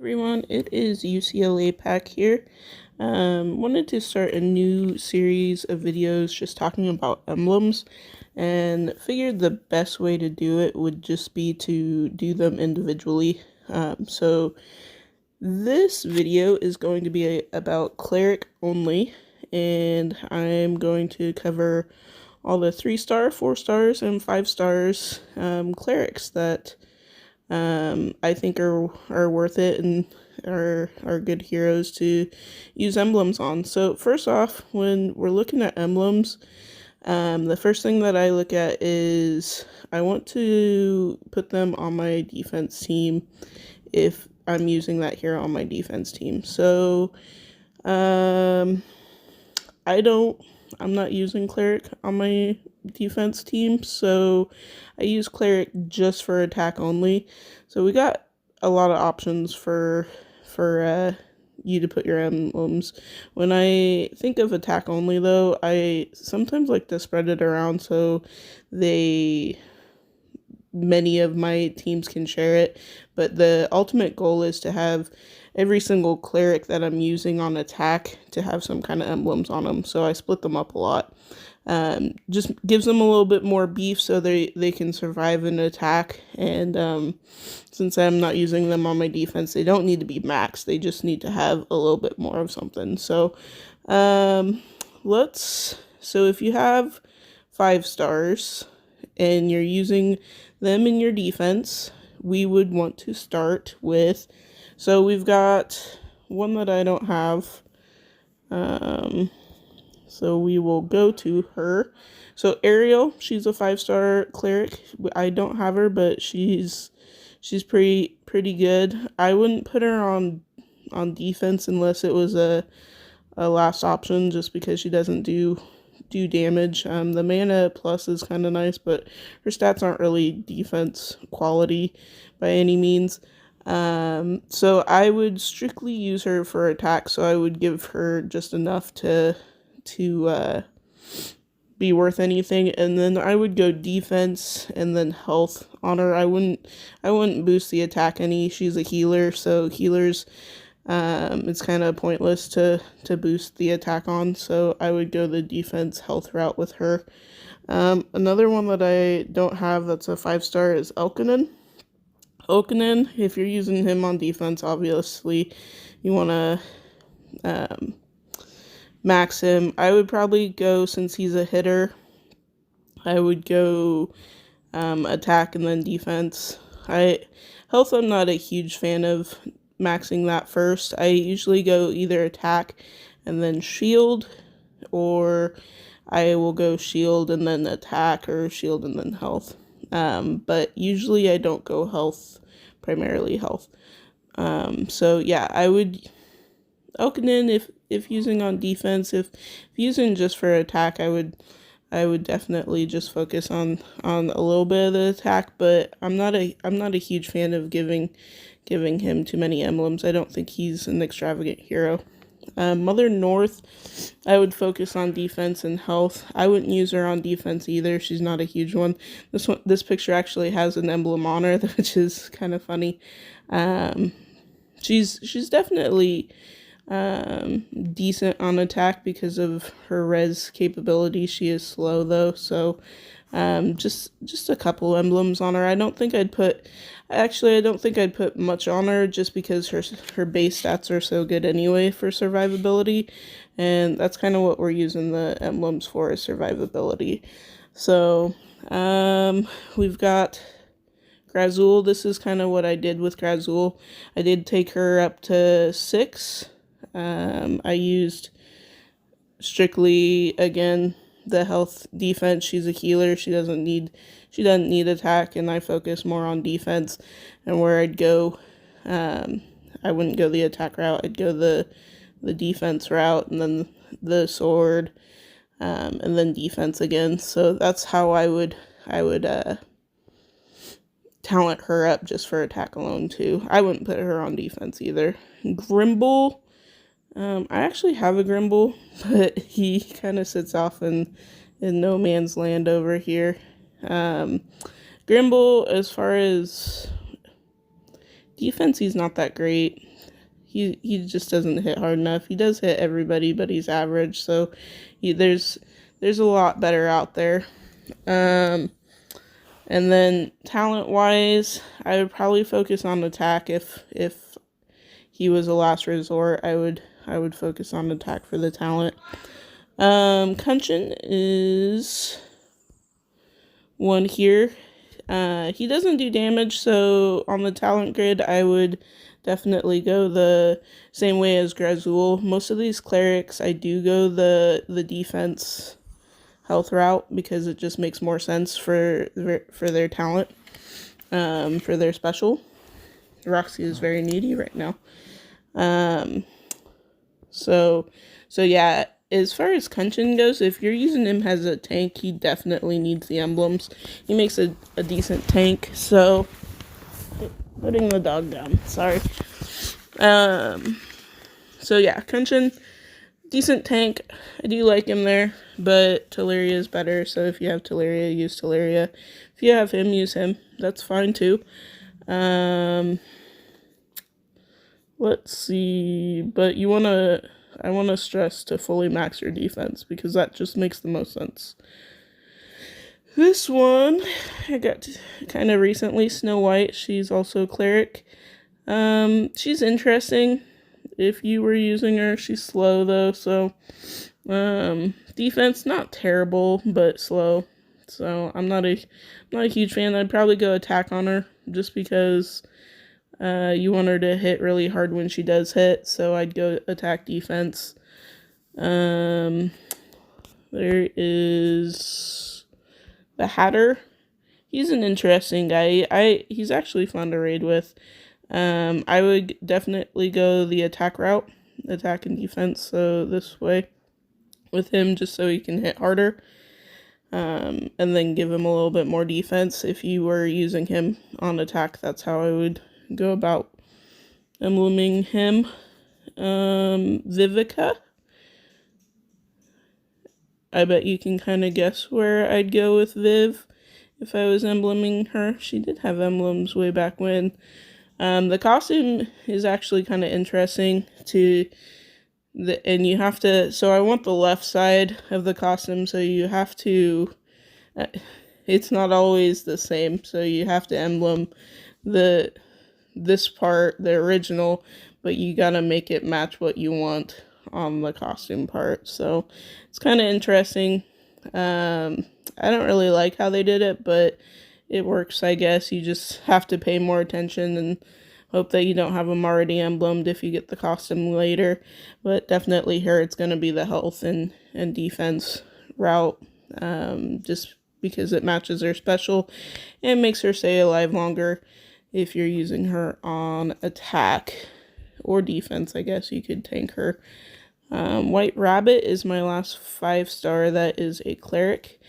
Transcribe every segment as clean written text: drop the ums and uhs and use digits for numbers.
Everyone, it is UCLA Pack here. Wanted to start a new series of videos just talking about emblems, and figured the best way to do it would just be to do them individually. So this video is going to be about Cleric only, and I'm going to cover all the 3-star, 4 stars, and 5 stars clerics that I think are worth it and are good heroes to use emblems on. So first off, when we're looking at emblems, the first thing that I look at is I want to put them on my defense team if I'm using that hero on my defense team. So I'm not using Cleric on my defense team, so I use Cleric just for attack only. So we got a lot of options for you to put your emblems. When I think of attack only, though, I sometimes like to spread it around so many of my teams can share it, but the ultimate goal is to have every single cleric that I'm using on attack to have some kind of emblems on them, so I split them up a lot. Just gives them a little bit more beef so they can survive an attack, and since I'm not using them on my defense, they don't need to be maxed, they just need to have a little bit more of something. So so if you have 5 stars and you're using them in your defense, we would want to start with, so we've got one that I don't have, so we will go to her. So Ariel, she's a 5-star cleric. I don't have her, but she's pretty good. I wouldn't put her on defense unless it was a last option, just because she doesn't do damage. The mana plus is kind of nice, but her stats aren't really defense quality by any means. So I would strictly use her for attack, so I would give her just enough to be worth anything, and then I would go defense and then health on her. I wouldn't boost the attack any. She's a healer, so healers, it's kind of pointless to boost the attack on, so I would go the defense health route with her. Another one that I don't have that's a 5-star is Elkanen. If you're using him on defense, obviously you want to max him. I would probably go, since he's a hitter, I would go attack and then defense. Health, I'm not a huge fan of maxing that first. I usually go either attack and then shield, or I will go shield and then attack, or shield and then health. But usually I don't go health, primarily health. So yeah, I would Elkanen if using on defense. If using just for attack, I would definitely just focus on a little bit of the attack, but I'm not a huge fan of giving him too many emblems. I don't think he's an extravagant hero. Mother North, I would focus on defense and health. I wouldn't use her on defense either. She's not a huge one. This picture actually has an emblem on her, which is kind of funny. She's definitely decent on attack because of her res capability. She is slow though, so just a couple emblems on her. I don't think I'd put much on her, just because her base stats are so good anyway for survivability, and that's kind of what we're using the emblems for, is survivability. So we've got Grazul. This is kind of what I did with Grazul. I did take her up to 6. I used strictly, again, the health defense. She's a healer. She doesn't need attack, and I focus more on defense. And where I'd go, I wouldn't go the attack route. I'd go the defense route, and then the sword, and then defense again. So that's how I would talent her up, just for attack alone too. I wouldn't put her on defense either. Grimble, I actually have a Grimble, but he kind of sits off in no man's land over here. Grimble, as far as defense, he's not that great. he just doesn't hit hard enough. He does hit everybody, but he's average. So there's a lot better out there. And then talent wise, I would probably focus on attack. If he was a last resort, I would focus on attack for the talent. Kunshin is one here. He doesn't do damage, so on the talent grid, I would definitely go the same way as Grazul. Most of these clerics, I do go the defense health route because it just makes more sense for their talent, for their special. Roxy is very needy right now. So yeah, as far as Kunshin goes, if you're using him as a tank, he definitely needs the emblems. He makes a decent tank, so putting the dog down, sorry. So yeah, Kunshin, decent tank. I do like him there, but Teleria is better, so if you have Teleria, use Teleria. If you have him, use him. That's fine too. Let's see, but I want to stress to fully max your defense because that just makes the most sense. This one, I got kind of recently, Snow White. She's also cleric. She's interesting if you were using her. She's slow though, so defense not terrible, but slow. So I'm not a huge fan. I'd probably go attack on her just because you want her to hit really hard when she does hit, so I'd go attack defense. There is the Hatter. He's an interesting guy. He's actually fun to raid with. I would definitely go the attack route, attack and defense, so this way with him just so he can hit harder. And then give him a little bit more defense. If you were using him on attack, that's how I would go about embleming him. Vivica. I bet you can kind of guess where I'd go with Viv if I was embleming her. She did have emblems way back when. The costume is actually kind of interesting and you have to, so I want the left side of the costume, so you have to, it's not always the same, so you have to emblem this part, the original, but you gotta make it match what you want on the costume part. So it's kind of interesting. I don't really like how they did it, but it works, I guess. You just have to pay more attention and hope that you don't have them already emblemed if you get the costume later. But definitely here it's going to be the health and defense route, just because it matches her special and makes her stay alive longer. If you're using her on attack or defense, I guess you could tank her. White Rabbit is my last 5-star. That is a cleric.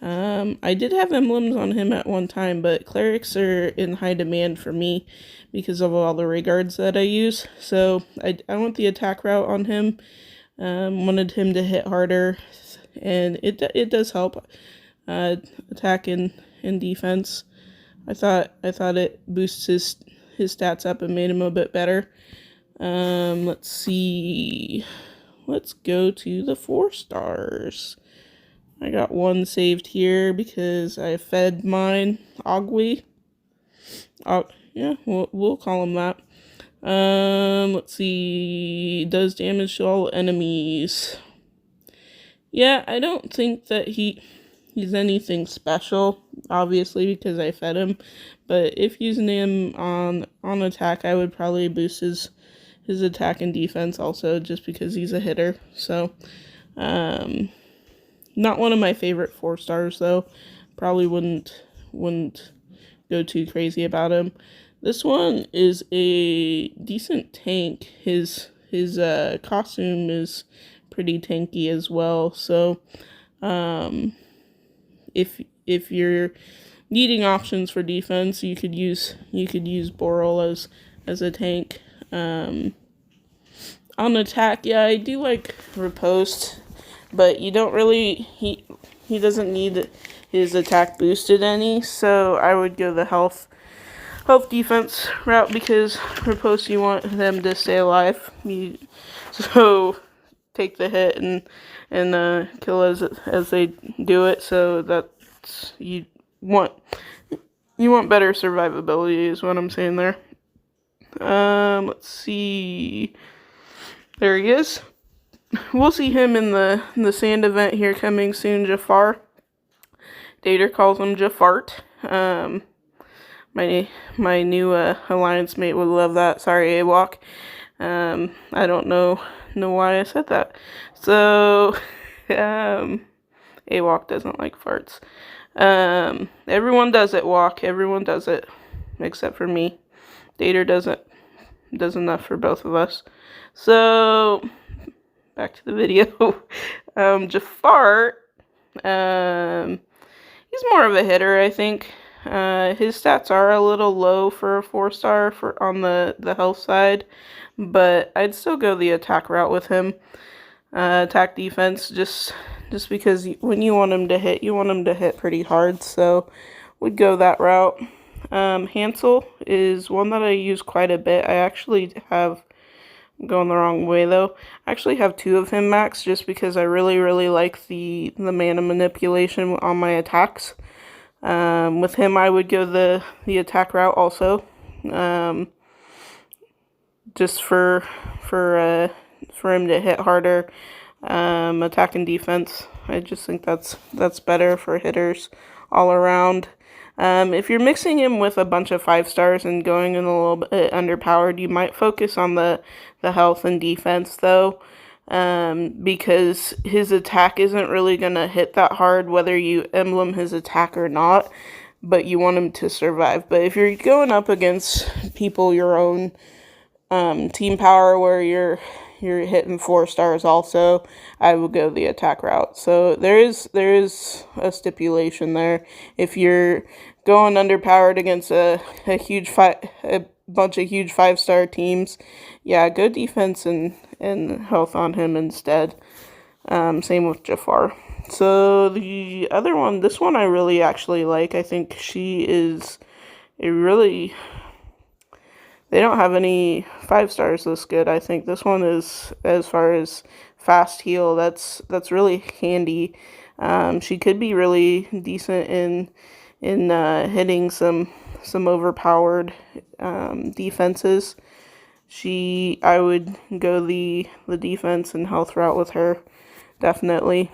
I did have emblems on him at one time, but clerics are in high demand for me because of all the regards that I use. So I went the attack route on him. Wanted him to hit harder, and it does help attack and defense. I thought it boosts his stats up and made him a bit better. Let's see. Let's go to the 4-stars. I got one saved here because I fed mine Ogwi. Yeah, we'll call him that. Let's see. Does damage to all enemies. Yeah, I don't think that he's anything special, obviously, because I fed him. But if using him on attack, I would probably boost his attack and defense also, just because he's a hitter. So, not one of my favorite 4-stars though. Probably wouldn't go too crazy about him. This one is a decent tank. His costume is pretty tanky as well. So, if you're needing options for defense, you could use Boral as a tank. On attack, yeah, I do like Riposte, but you don't really, he doesn't need his attack boosted any, so I would go the health health defense route because riposte, you want them to stay alive. So take the hit and kill as they do it. So that's want you want better survivability is what I'm saying there. Let's see. There he is. We'll see him in the sand event here coming soon. Jafar. Dator calls him Jafart. My new alliance mate would love that. Sorry, AWOC. I don't know why I said that. So, AWOC doesn't like farts. Everyone does it, Walk. Everyone does it, except for me. Dator does enough for both of us. So, back to the video. Jafar, he's more of a hitter, I think. His stats are a little low for a 4-star on the health side, but I'd still go the attack route with him. Attack defense, just because when you want him to hit, you want him to hit pretty hard, so we'd go that route. Hansel is one that I use quite a bit. I actually have, I'm going the wrong way though. I actually have 2 of him max just because I really like the mana manipulation on my attacks. With him, I would go the attack route also, just for him to hit harder. Attack and defense, I just think that's better for hitters all around. If you're mixing him with a bunch of 5-stars and going in a little bit underpowered, you might focus on the health and defense though. Because his attack isn't really going to hit that hard whether you emblem his attack or not, but you want him to survive. But if you're going up against people your own team power where you're hitting 4-stars also, I would go the attack route. So there is a stipulation there. If you're going underpowered against a bunch of huge 5-star teams, yeah, go defense and health on him instead. Same with Jafar. So the other one, this one I really actually like. I think she is a really, they don't have any 5-stars this good. I think this one is, as far as fast heal, that's really handy. She could be really decent in hitting some overpowered defenses. I would go the defense and health route with her, definitely.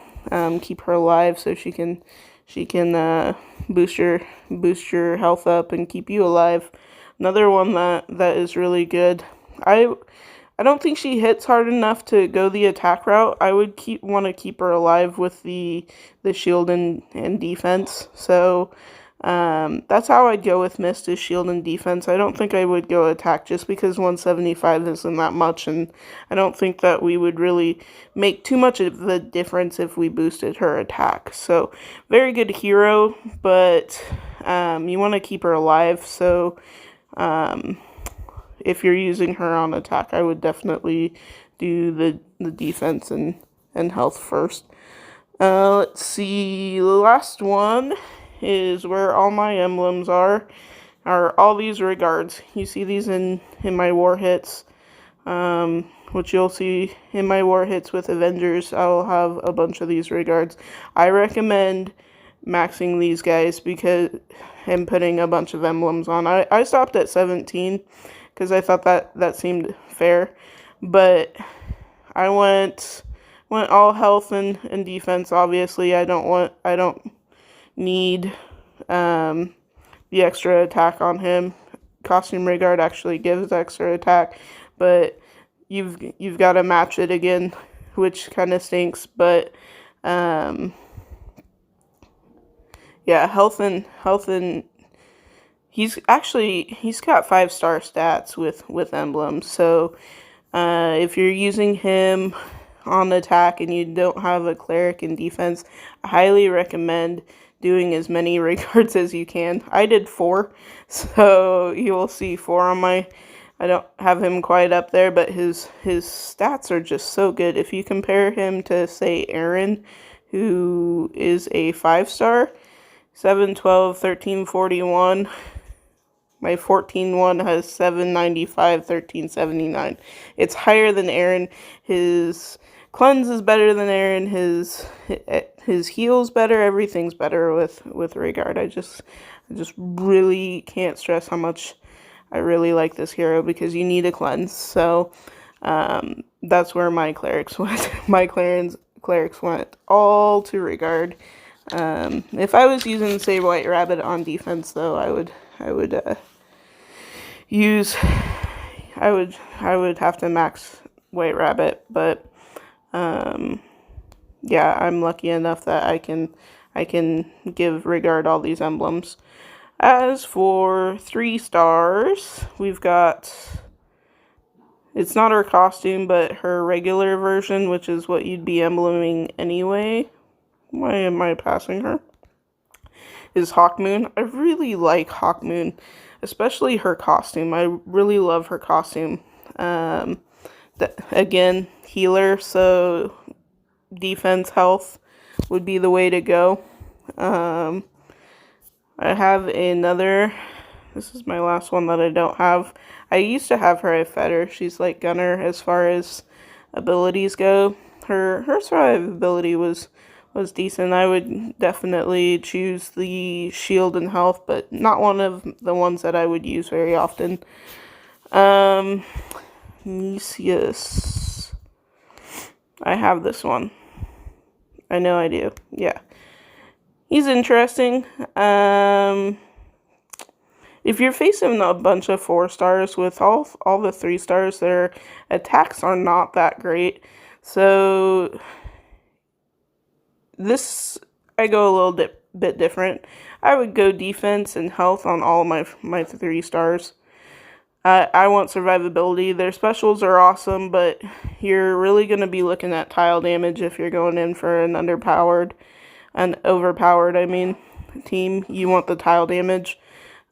Keep her alive so she can boost your health up and keep you alive. Another one that is really good. I don't think she hits hard enough to go the attack route. I would want to keep her alive with the shield and defense. So that's how I'd go with Mist, is shield and defense. I don't think I would go attack just because 175 isn't that much, and I don't think that we would really make too much of the difference if we boosted her attack. So very good hero, but you want to keep her alive. So if you're using her on attack, I would definitely do the defense and health first. Let's see, the last one is where all my emblems are all these regards. You see these in my war hits, which you'll see in my war hits with Avengers. I'll have a bunch of these regards. I recommend maxing these guys because and putting a bunch of emblems on. I stopped at 17 because I thought that seemed fair, but I went all health and defense. Obviously, I don't need the extra attack on him. Costume Regard actually gives extra attack, but you've got to match it again, which kind of stinks. But yeah, health and he's got 5-star stats with emblems. So if you're using him on attack and you don't have a cleric in defense, I highly recommend doing as many regards as you can. I did 4, so you will see 4 on my, I don't have him quite up there, but his stats are just so good. If you compare him to, say, Aaron, who is a 5-star, 7, 12, 13, 41, My 14 one has 795, 1379. It's higher than Aaron. His cleanse is better than Aaron. His heal's better. Everything's better with Regard. I just really can't stress how much I really like this hero because you need a cleanse. So that's where my clerics went. My clerics went all to Regard. If I was using, say, White Rabbit on defense, though, I would use. I would have to max White Rabbit, but yeah, I'm lucky enough that I can give Regard all these emblems. As for 3 stars, we've got. It's not her costume, but her regular version, which is what you'd be embleming anyway. Why am I passing her? Is Hawkmoon. I really like Hawkmoon, especially her costume. I really love her costume. Again, healer, so defense, health would be the way to go. I have another. This is my last one that I don't have. I used to have her at Fetter. She's like Gunner as far as abilities go. Her survivability was decent. I would definitely choose the shield and health, but not one of the ones that I would use very often. Nicias. I have this one. I know I do. Yeah. He's interesting. If you're facing a bunch of 4 stars with all the 3 stars, their attacks are not that great. So this, I go a little bit different. I would go defense and health on all my 3 stars. I want survivability. Their specials are awesome, but you're really going to be looking at tile damage if you're going in for an overpowered, I mean, team. You want the tile damage.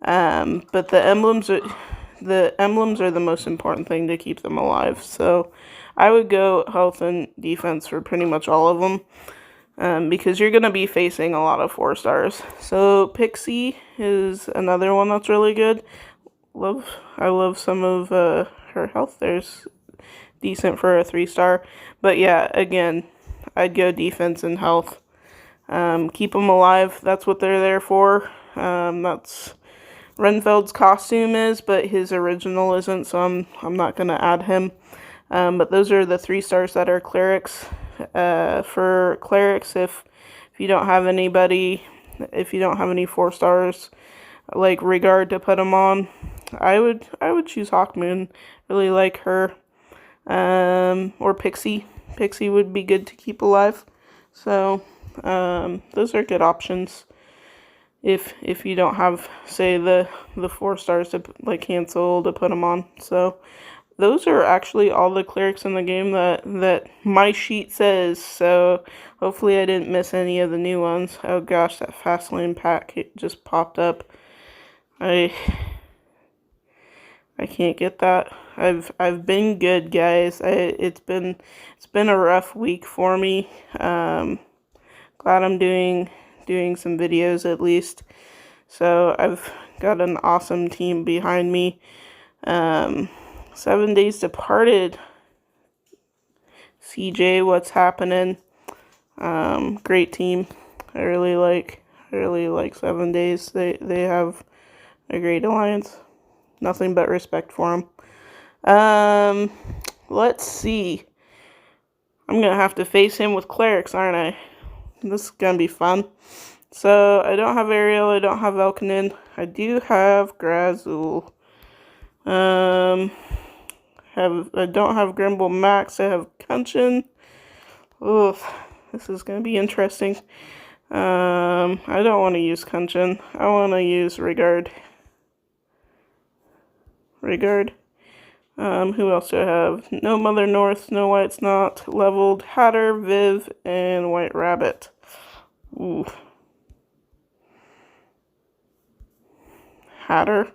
But the emblems are the most important thing to keep them alive. So I would go health and defense for pretty much all of them. Because you're going to be facing a lot of 4 stars. So Pixie is another one that's really good. I love some of her health. There's decent for a 3 star. But yeah, again, I'd go defense and health. Keep them alive. That's what they're there for. That's Renfeld's costume is, but his original isn't, so I'm not going to add him. But those are the 3 stars that are clerics. For clerics, if you don't have anybody, if you don't have any 4 stars like Regard to put them on, I would choose Hawkmoon. Really like her. Or Pixie. Pixie would be good to keep alive. So those are good options. If you don't have, say, the 4 stars to like cancel to put them on. So those are actually all the clerics in the game that my sheet says. So hopefully I didn't miss any of the new ones. Oh gosh, that Fastlane pack just popped up. I can't get that. I've been good, guys. It's been a rough week for me. Glad I'm doing some videos at least. So I've got an awesome team behind me. 7 Days Departed. CJ, what's happening? Great team. I really like 7 Days. They have a great alliance. Nothing but respect for them. Let's see. I'm gonna have to face him with clerics, aren't I? This is gonna be fun. So I don't have Ariel. I don't have Elkanin. I do have Grazul. I don't have Grimble Max. I have Kunchin. Oof, this is gonna be interesting. I don't want to use Kunchin. I want to use Regard. Who else do I have? No Mother North, No White's Not, Leveled, Hatter, Viv, and White Rabbit. Ooh. Hatter?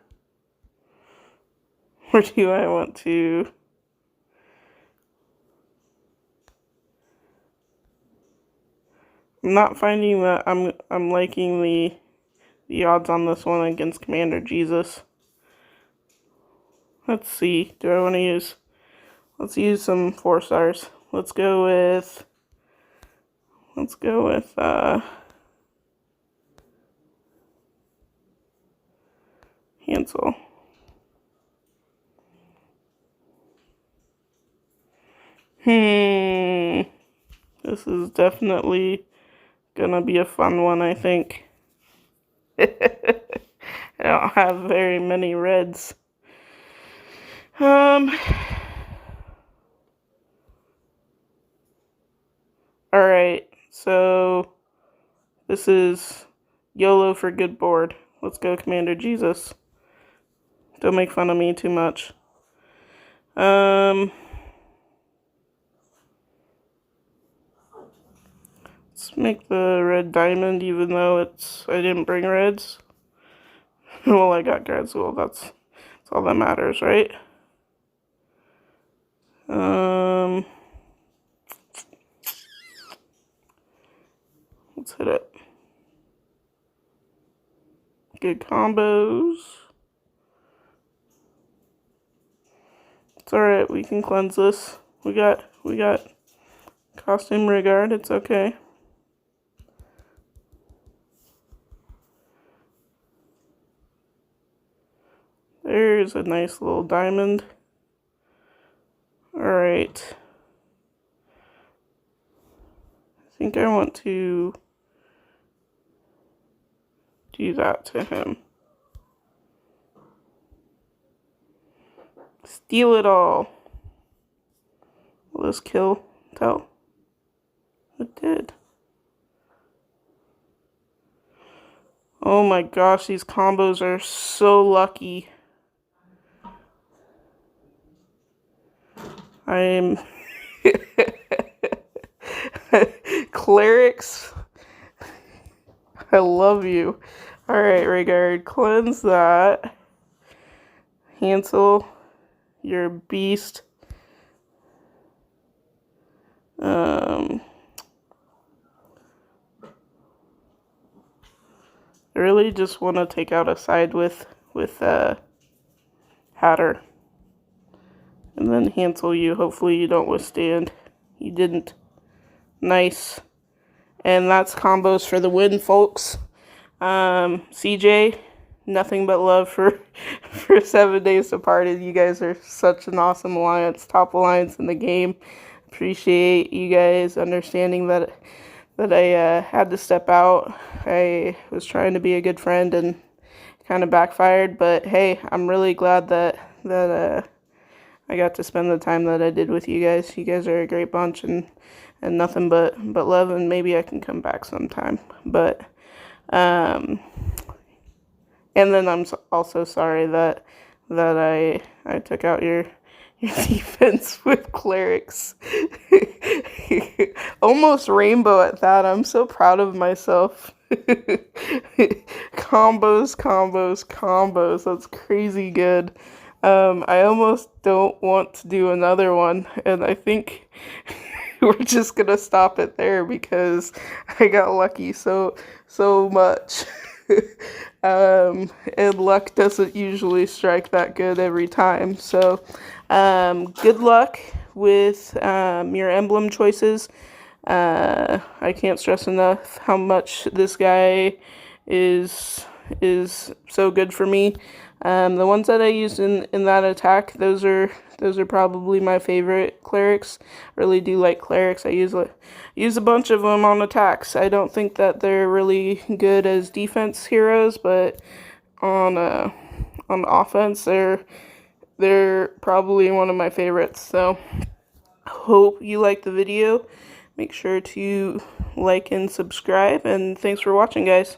Or do I want to... I'm not finding that I'm liking the odds on this one against Commander Jesus. Let's see. Do I want to use... Let's use some 4 stars. Let's go with Hansel. This is definitely gonna be a fun one, I think. I don't have very many reds. Alright, so this is YOLO for good board. Let's go, Commander Jesus. Don't make fun of me too much. Let's make the red diamond, even though I didn't bring reds. Well, I got reds, well, that's all that matters, right? Let's hit it. Good combos. It's alright, we can cleanse this. We got costume regard, it's okay. There's a nice little diamond. Alright. I think I want to do that to him. Steal it all. Will this kill? Tell. It did. Oh my gosh, these combos are so lucky. I'm Clerics. I love you. Alright, regard. Cleanse that. Hansel, you're a beast. I really just want to take out a side with Hatter. And then Hansel you. Hopefully you don't withstand. You didn't. Nice. And that's combos for the win, folks. CJ, nothing but love for 7 days departed. You guys are such an awesome alliance. Top alliance in the game. Appreciate you guys understanding that I had to step out. I was trying to be a good friend and kind of backfired, but hey, I'm really glad that I got to spend the time that I did with you guys. You guys are a great bunch and nothing but love, and maybe I can come back sometime. But and then I'm also sorry that I took out your defense with clerics. Almost rainbow at that. I'm so proud of myself. Combos. That's crazy good. I almost don't want to do another one, and I think we're just gonna stop it there because I got lucky so much. And luck doesn't usually strike that good every time. So good luck with your emblem choices. I can't stress enough how much this guy is so good for me. The ones that I used in that attack, those are probably my favorite clerics. I really do like clerics. I use a bunch of them on attacks. I don't think that they're really good as defense heroes, but on offense, they're probably one of my favorites. So hope you liked the video. Make sure to like and subscribe, and thanks for watching, guys.